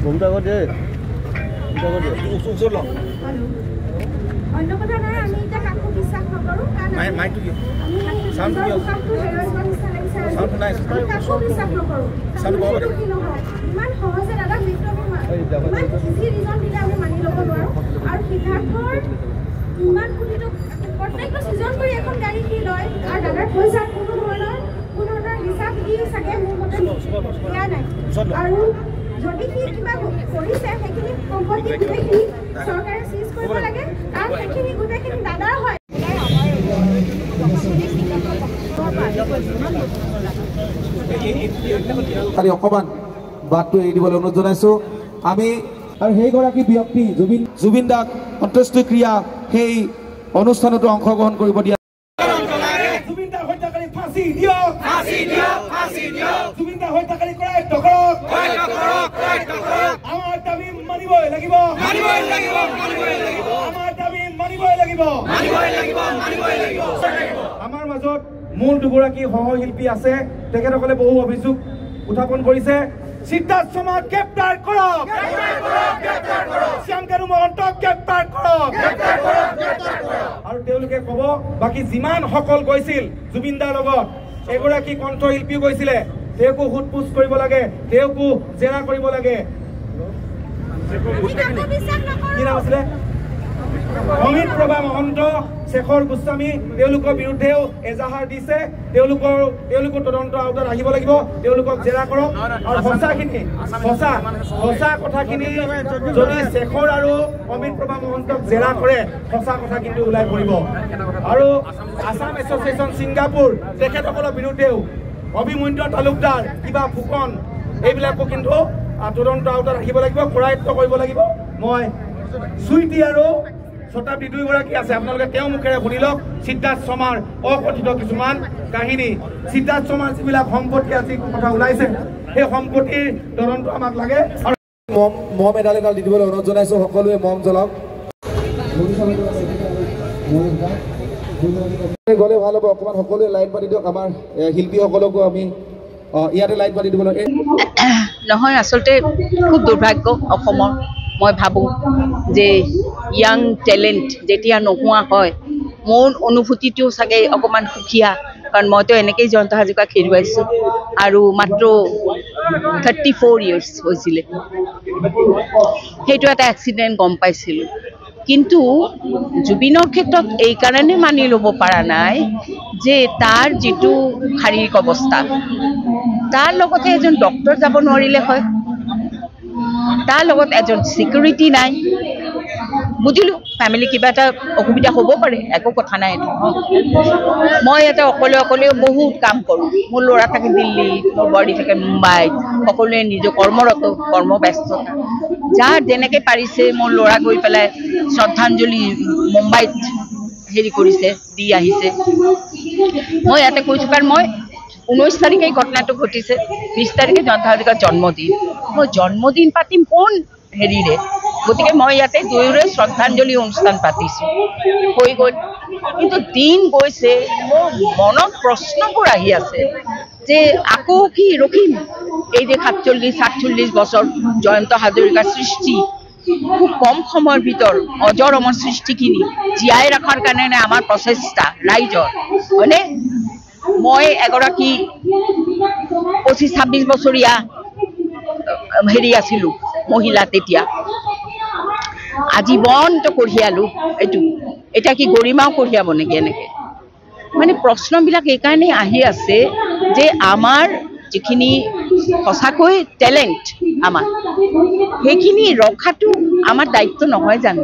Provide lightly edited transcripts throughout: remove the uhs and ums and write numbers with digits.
বন্ধ কৰে অন্য কথা নাই আমি এটা কাকো বিশ্বাস নকৰো কাৰণ মাইটো কি সাউন্ড কি সাউন্ড নাই কাকো বিশ্বাস নকৰো সাউন্ড বহুত কি নহয় ইমান সহজে দাদা মৃত্যু ইমান ইজি ৰিজন দিলে আমি মানি ল'ব নোৱাৰো আৰু সিদ্ধাৰ্থৰ ইমান কোটিটো প্ৰত্যেকটো সিজন কৰি এখন গাড়ী কি লয় আৰু দাদাৰ পইচা কোনো ধৰণৰ হিচাপ কি চাগে মোৰ মতে দিয়া নাই আৰু যদি কি কিবা কৰিছে সেইখিনি সম্পত্তি গোটেইখিনি চৰকাৰে চিজ কৰিব লাগে কাৰণ সেইখিনি গোটেইখিনি দাদাৰ হয় খালি অকমান বাটটো এৰি দিবলৈ অনুৰোধ জনাইছো আমি আৰু সেইগৰাকী ব্যক্তি জুবিন দাক অন্ত্যেষ্টিক্ৰিয়া সেই অনুষ্ঠানতো অংশগ্ৰহণ কৰিব দিয়া জুবিন দাৰ হত্যাকাৰী ফাঁচি দিয়ক জুবিন দাৰ হত্যাকাৰী কৰায়ত্ব কৰক আমাৰ দাবী মানিবই লাগিব আমাৰ দাবী মানিবই লাগিব আমাৰ মাজত মূল দুগৰাকী সহশিল্পী আছে তেখেতসকলে বহু অভিযোগ উত্থাপন কৰিছে সিদ্ধাৰ্থ শৰ্মাক গ্ৰেপ্তাৰ কৰক শ্যামকানু মহন্তক গ্ৰেপ্তাৰ কৰক আৰু তেওঁলোকে ক'ব বাকী যিমান সকল গৈছিল জুবিন দাৰ লগত এগৰাকী কণ্ঠশিল্পীও গৈছিলে তেওঁকো সোধপোছ কৰিব লাগে তেওঁকো জেৰা কৰিব লাগে কি নাম আছিলে অমিত প্ৰভা মহন্ত শেখৰ গোস্বামী তেওঁলোকৰ বিৰুদ্ধেও এজাহাৰ দিছে তেওঁলোকৰ তদন্ত আওতাত আহিব লাগিব তেওঁলোকক জেৰা কৰক আৰু সঁচা কথাখিনি যদি শেখৰ আৰু অমিত প্ৰভা মহন্তক জেৰা কৰে সঁচা কথা কিন্তু ওলাই পৰিব আৰু আসাম এছ'চিয়েশ্যন ছিংগাপুৰ তেখেতসকলৰ বিৰুদ্ধেও অভিমন্যু তালুকদাৰ কিবা ফুকন এইবিলাকো কিন্তু তদন্ত আওতাত ৰাখিব লাগিব কৰায়ত্ব কৰিব লাগিব মই চুইটি আৰু শতাব্দী দুইগৰাকী আছে আপোনালোকে তেওঁ মুখেৰে শুনি লওক সিদ্ধাৰ্থ শৰ্মাৰ অকথিত কিছুমান কাহিনী সিদ্ধাৰ্থ শৰ্মাৰ যিবিলাক সম্পত্তি আজি কথা ওলাইছে সেই সম্পত্তিৰ তদন্ত আমাক লাগে আৰু মম এডাল দি দিবলৈ অনুৰোধ জনাইছো সকলোৱে মম জ্বলাওক গ'লে ভাল হ'ব অকণমান সকলোৱে লাইট পাতি দিয়ক আমাৰ শিল্পীসকলকো আমি ইয়াতে লাইট পাতি দিবলৈ নহয় আচলতে খুব দুৰ্ভাগ্য অসমৰ মই ভাবোঁ যে ইয়াং টেলেণ্ট যেতিয়া নোহোৱা হয় মোৰ অনুভূতিটোও চাগে অকণমান সুকীয়া কাৰণ মইতো এনেকৈয়ে জয়ন্ত হাজৰিকাক হেৰুৱাইছোঁ আৰু মাত্ৰ 34 years হৈছিলে সেইটো এটা এক্সিডেণ্ট গম পাইছিলোঁ কিন্তু জুবিনৰ ক্ষেত্ৰত এইকাৰণে মানি ল'ব পৰা নাই যে তাৰ যিটো শাৰীৰিক অৱস্থা তাৰ লগতে এজন ডক্টৰ যাব নোৱাৰিলে হয় তাৰ লগত এজন সিকিউৰিটি নাই বুজিলোঁ ফেমিলি কিবা এটা অসুবিধা হ'ব পাৰে একো কথা নাই এইটো মই এটা অকলেও বহুত কাম কৰোঁ মোৰ ল'ৰা থাকে দিল্লী মোৰ বোৱাৰী থাকে মুম্বাইত সকলোৱে নিজৰ কৰ্মব্যস্ততা যাৰ যেনেকৈ পাৰিছে মোৰ ল'ৰা গৈ পেলাই শ্ৰদ্ধাঞ্জলি মুম্বাইত হেৰি কৰিছে দি আহিছে মই ইয়াতে কৈছোঁ কাৰণ মই 19 তাৰিখে এই ঘটনাটো ঘটিছে 20 তাৰিখে জয়ন্ত হাজৰিকাৰ জন্মদিন মই জন্মদিন পাতিম কোন হেৰিৰে গতিকে মই ইয়াতে দুয়োৰে শ্ৰদ্ধাঞ্জলি অনুষ্ঠান পাতিছোঁ হৈ গ'ল কিন্তু দিন গৈছে মোৰ মনত প্ৰশ্নবোৰ আহি আছে যে আকৌ কি ৰখিম এই যে 47-48 বছৰ জয়ন্ত হাজৰিকাৰ সৃষ্টি খুব কম সময়ৰ ভিতৰত অজৰ অমৰ সৃষ্টিখিনি জীয়াই ৰখাৰ কাৰণে আমাৰ প্ৰচেষ্টা ৰাইজৰ হয়নে মই এগৰাকী 25-26 বছৰীয়া হেৰি আছিলোঁ মহিলা তেতিয়া আজীৱনটো কঢ়িয়ালোঁ এইটো এতিয়া কি গৰিমাও কঢ়িয়াব নেকি এনেকৈ মানে প্ৰশ্নবিলাক এইকাৰণে আহি আছে যে আমাৰ যিখিনি সঁচাকৈ টেলেণ্ট আমাৰ সেইখিনি ৰখাটো আমাৰ দায়িত্ব নহয় জানো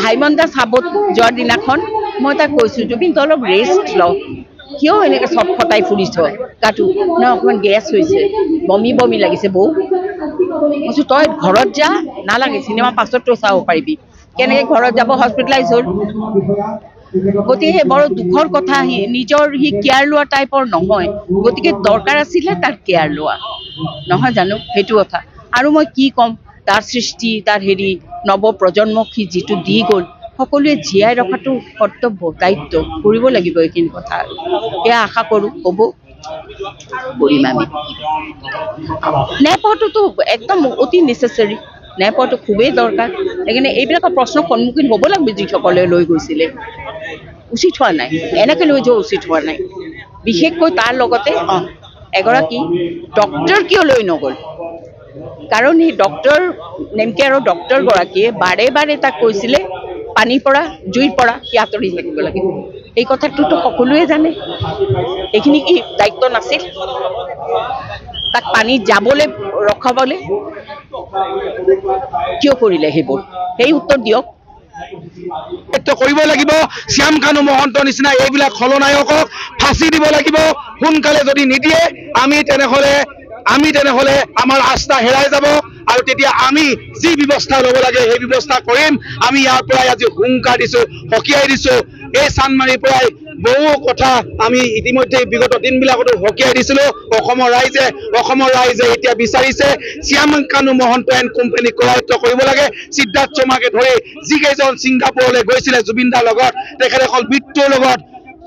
ভাইমন দা চাবত যোৱাৰ দিনাখন মই তাক কৈছোঁ জুবিন তই অলপ ৰেষ্ট লওঁ কিয় এনেকৈ চটফটাই ফুৰিছ গাটো ন অকণমান গেছ হৈছে বমি লাগিছে বৌ কৈছোঁ তই ঘৰত যা নালাগে চিনেমা পাছত তই চাব পাৰিবি কেনেকৈ ঘৰত যাব হস্পিটেলাইজ হ'ল গতিকে বৰ দুখৰ কথা নিজৰ সি কেয়াৰ লোৱা টাইপৰ নহয় গতিকে দৰকাৰ আছিলে তাৰ কেয়াৰ লোৱা নহয় জানো সেইটো কথা আৰু মই কি ক'ম তাৰ সৃষ্টি তাৰ হেৰি নৱপ্ৰজন্মক সি যিটো দি গ'ল সকলোৱে জীয়াই ৰখাটো কৰ্তব্য দায়িত্ব কৰিব লাগিব এইখিনি কথা এয়া আশা কৰোঁ হ'ব কৰিম আমি। ন্যায়পোৱাটোতো একদম অতি নেচেচাৰী, ন্যায়পোৱাটো খুবেই দৰকাৰ। সেইকাৰণে এইবিলাকৰ প্ৰশ্নৰ সন্মুখীন হ'ব লাগিব যিসকলে লৈ গৈছিলে। উচিত হোৱা নাই, এনেকৈ লৈ যোৱা উচিত হোৱা নাই। বিশেষকৈ তাৰ লগতে এগৰাকী ডক্টৰ কিয় লৈ নগ'ল, কাৰণ সেই ডক্টৰ নেমকেয়াৰৰ ডক্টৰগৰাকীয়ে বাৰে বাৰে তাক কৈছিলে পানীৰ পৰা জুইৰ পৰা সি আঁতৰি থাকিব লাগে। এই কথাটোতো সকলোৱে জানে। এইখিনি কি দায়িত্ব নাছিল তাক পানীত যাবলৈ ৰখাবলৈ? কিয় কৰিলে সেইবোৰ? সেই উত্তৰ দিয়ক। কৰিব লাগিব। শ্যাম কানু মহন্তৰ নিচিনা এইবিলাক খলনায়কক ফাঁচি দিব লাগিব। সোনকালে যদি নিদিয়ে আমি তেনেহলে আমাৰ আস্থা হেৰাই যাব, আৰু তেতিয়া আমি যি ব্যৱস্থা ল'ব লাগে সেই ব্যৱস্থা কৰিম। আমি ইয়াৰ পৰাই আজি হুংকাৰ দিছো, সকীয়াই দিছো। এই চান্দমাৰীৰ পৰাই বহু কথা আমি ইতিমধ্যে বিগত দিনবিলাকতো সকীয়াই দিছিলো। অসমৰ ৰাইজে এতিয়া বিচাৰিছে শ্যাম কানু মহন্ত এণ্ড কোম্পানী কৰায়ত্ব কৰিব লাগে। সিদ্ধাৰ্থ শৰ্মাকে ধৰি যিকেইজন ছিংগাপুৰলৈ গৈছিলে জুবিনদাৰ লগত, তেখেতসকল মৃত্যুৰ লগত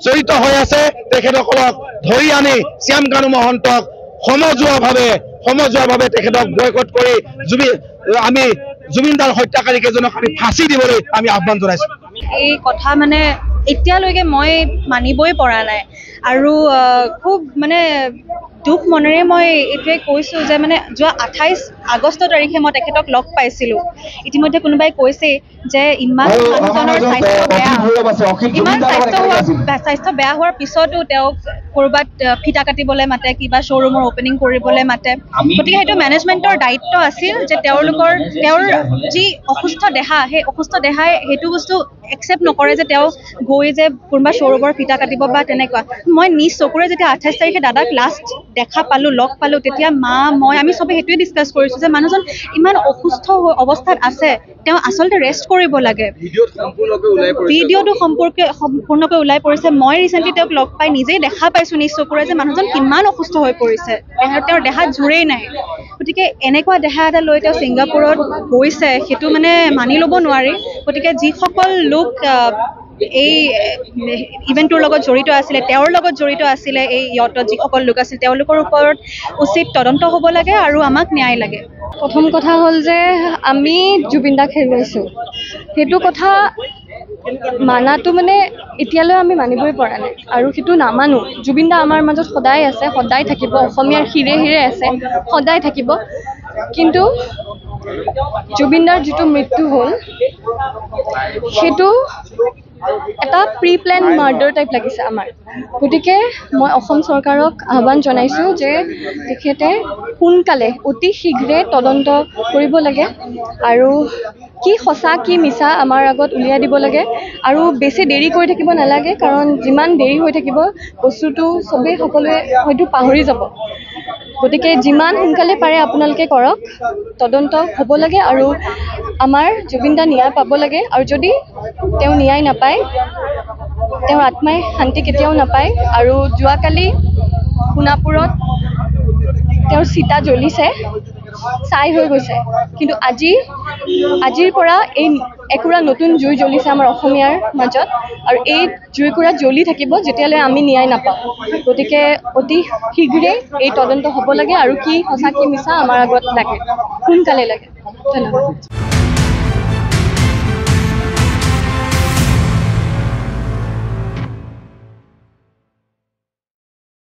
জড়িত হৈ আছে, তেখেতসকলক ধৰি আনি শ্যাম কানু মহন্তক সমজুৱাভাৱে তেখেতক বয়কট কৰি আমি জুবিনদাৰ হত্যাকাৰী কেইজনক আমি ফাঁচি দিবলৈ আমি আহ্বান জনাইছো। এই কথা মানে এতিয়ালৈকে মই মানিবই পৰা নাই, আৰু খুব মানে দুখ মনেৰে মই এইটোৱে কৈছোঁ যে মানে যোৱা 28 আগষ্ট তাৰিখে মই তেখেতক লগ পাইছিলোঁ। ইতিমধ্যে কোনোবাই কৈছে যে ইমান মানুহজনৰ স্বাস্থ্য বেয়া হোৱাৰ পিছতো তেওঁক ক'ৰবাত ফিটা কাটিবলৈ মাতে, কিবা শ্ব'ৰুমৰ অ'পেনিং কৰিবলৈ মাতে। গতিকে সেইটো মেনেজমেণ্টৰ দায়িত্ব আছিল যে তেওঁৰ যি অসুস্থ দেহা, সেই অসুস্থ দেহাই সেইটো বস্তু একচেপ্ট নকৰে যে তেওঁ গৈ যে কোনোবা শ্ব'ৰুমৰ ফিটা কাটিব বা তেনেকুৱা। মই নিজ চকুৰে যেতিয়া 28 তাৰিখে দাদাক লাষ্ট লগ পালোঁ, তেতিয়া মই আমি চবে সেইটোৱে ডিছকাছ কৰিছোঁ যে মানুহজন ইমান অসুস্থ অৱস্থাত আছে, তেওঁ আচলতে ৰেষ্ট কৰিব লাগে। ভিডিঅ'টো সম্পূৰ্ণকৈ ওলাই পৰিছে। মই ৰিচেণ্টলি তেওঁক লগ পাই নিজেই দেখা পাইছোঁ নিজ চকুৰে যে মানুহজন কিমান অসুস্থ হৈ পৰিছে, তেওঁৰ দেহাত জোৰেই নাই। গতিকে এনেকুৱা দেহা এটা লৈ তেওঁ ছিংগাপুৰত গৈছে, সেইটো মানে মানি ল'ব নোৱাৰি। গতিকে যিসকল লোক এই ইভেণ্টটোৰ লগত জড়িত আছিলে, তেওঁৰ লগত জড়িত আছিলে, এই ইয়টত যিসকল লোক আছিল, তেওঁলোকৰ ওপৰত উচিত তদন্ত হ'ব লাগে আৰু আমাক ন্যায় লাগে। প্ৰথম কথা হ'ল যে আমি জুবিন দাক হেৰুৱাইছোঁ, সেইটো কথা মানাটো মানে এতিয়ালৈ আমি মানিবই পৰা নাই, আৰু সেইটো নামানো। জুবিন দা আমাৰ মাজত সদায় আছে, সদায় থাকিব, অসমীয়াৰ শিৰে শিৰে আছে, সদায় থাকিব। কিন্তু জুবিন দাৰ যিটো মৃত্যু হ'ল সেইটো এটা প্ৰি প্লেন মাৰ্ডাৰ টাইপ লাগিছে আমাৰ। গতিকে মই অসম চৰকাৰক আহ্বান জনাইছোঁ যে তেখেতে সোনকালে অতি শীঘ্ৰে তদন্ত কৰিব লাগে, আৰু কি সঁচা কি মিছা আমাৰ আগত উলিয়াই দিব লাগে, আৰু বেছি দেৰি কৰি থাকিব নালাগে। কাৰণ যিমান দেৰি হৈ থাকিব বস্তুটো সকলোৱে হয়তো পাহৰি যাব। গতিকে যিমান সোনকালে পাৰে আপোনালোকে কৰক, তদন্ত হ'ব লাগে, আৰু আমাৰ জুবিন দা ন্যায় পাব লাগে। আৰু যদি তেওঁ ন্যায় নাপায়, তেওঁৰ আত্মাই শান্তি কেতিয়াও নাপায়। আৰু যোৱাকালি সোণাপুৰত তেওঁৰ চিতা জ্বলিছে, ছাই হৈ গৈছে, কিন্তু আজিৰ পৰা এই একুৰা নতুন জুই জ্বলিছে আমাৰ অসমীয়াৰ মাজত, আৰু এই জুইকুৰা জ্বলি থাকিব যেতিয়ালৈ আমি ন্যায় নাপাওঁ। গতিকে অতি শীঘ্ৰে এই তদন্ত হ'ব লাগে, আৰু কি সঁচা কি মিছা আমাৰ আগত লাগে, সোনকালে লাগে। ধন্যবাদ।